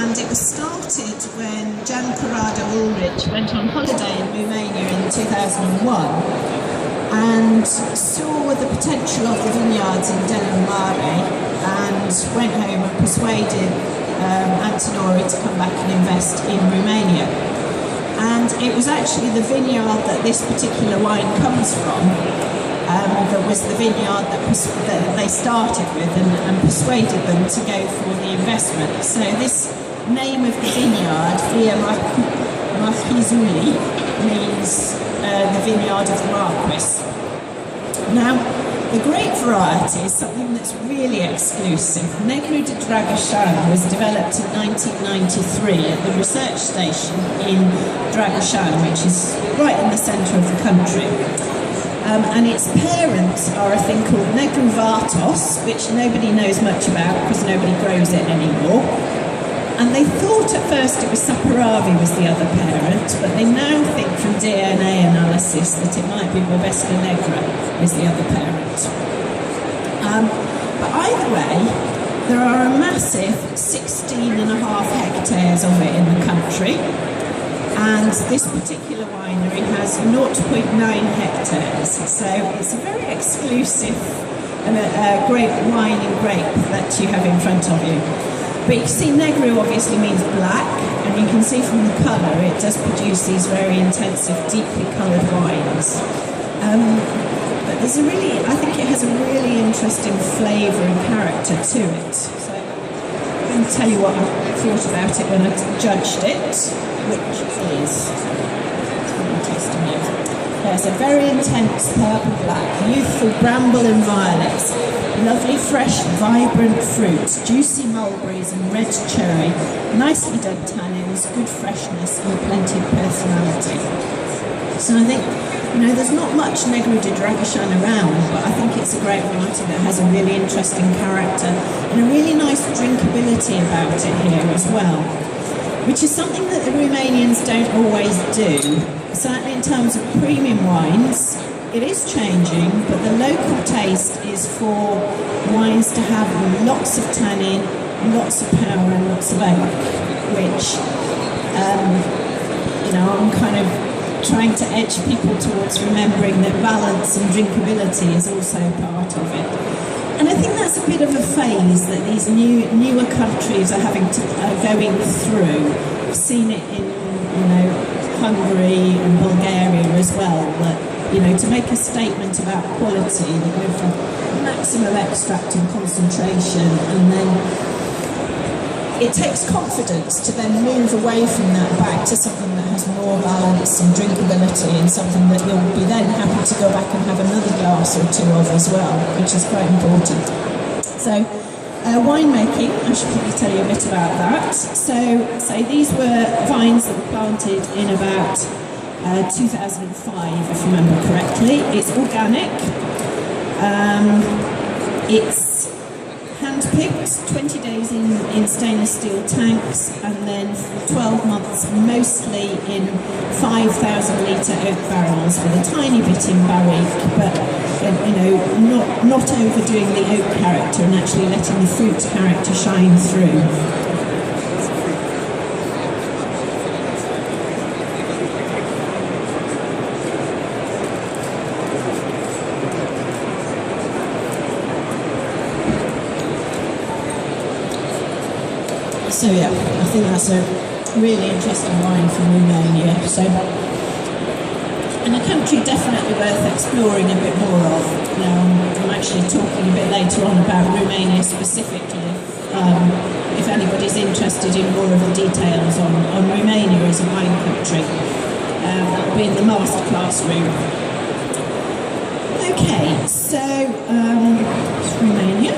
and it was started when Jan Corrado Ulrich went on holiday in Romania in 2001 and saw the potential of the vineyards in Delamare and went home and persuaded Antinori to come back and invest in Romania. And it was actually the vineyard that this particular wine comes from that was the vineyard that they started with and persuaded them to go for the investment. So this name of the vineyard, Via Marchizului, means the vineyard of the Marquis. Now, the grape variety is something that's really exclusive. Negru de Dragasani was developed in 1993 at the research station in Dragasani, which is right in the centre of the country. And its parents are a thing called Negru Vartos, which nobody knows much about because nobody grows it anymore. And they thought at first it was Saperavi was the other parent, but they now think from DNA analysis that it might be Barbesca Negra is the other parent. But either way, there are a massive 16.5 hectares of it in the country, and this particular winery has 0.9 hectares, so it's a very exclusive grape wine and grape that you have in front of you. But you can see Negru obviously means black, and you can see from the colour it does produce these very intensive, deeply coloured wines. But there's I think it has a really interesting flavour and character to it. So I'm going to tell you what I thought about it when I judged it, which is, there's a very intense purple black, youthful bramble and violets, lovely fresh vibrant fruits, juicy mulberries and red cherry, nicely done tannins, good freshness and plenty of personality. So I think, there's not much Negru de Dragasani around, but I think it's a great variety that has a really interesting character and a really nice drinkability about it here as well, which is something that the Romanians don't always do. Certainly in terms of premium wines, it is changing, but the local taste is for wines to have lots of tannin, lots of power and lots of oak, which, I'm kind of trying to edge people towards remembering that balance and drinkability is also part of it. And I think that's a bit of a phase that these newer countries are going through. I've seen it in, Hungary and Bulgaria as well, that, to make a statement about quality, they go for maximum extract and concentration, and then it takes confidence to then move away from that back to something that has more balance and drinkability, and something that you'll be then happy to go back and have another glass or two of as well, which is quite important. So, winemaking, I should probably tell you a bit about that. So these were vines that were planted in about 2005, if I remember correctly. It's organic. It's hand-picked, 20 days in stainless steel tanks, and then for 12 months mostly in 5,000 litre oak barrels with a tiny bit in barrique, but not overdoing the oak character and actually letting the fruit character shine through. So yeah, I think that's a really interesting wine from Romania. And a country definitely worth exploring a bit more of. I'm actually talking a bit later on about Romania specifically, if anybody's interested in more of the details on Romania as a wine country. That'll be in the masterclass room. Okay, so Romania.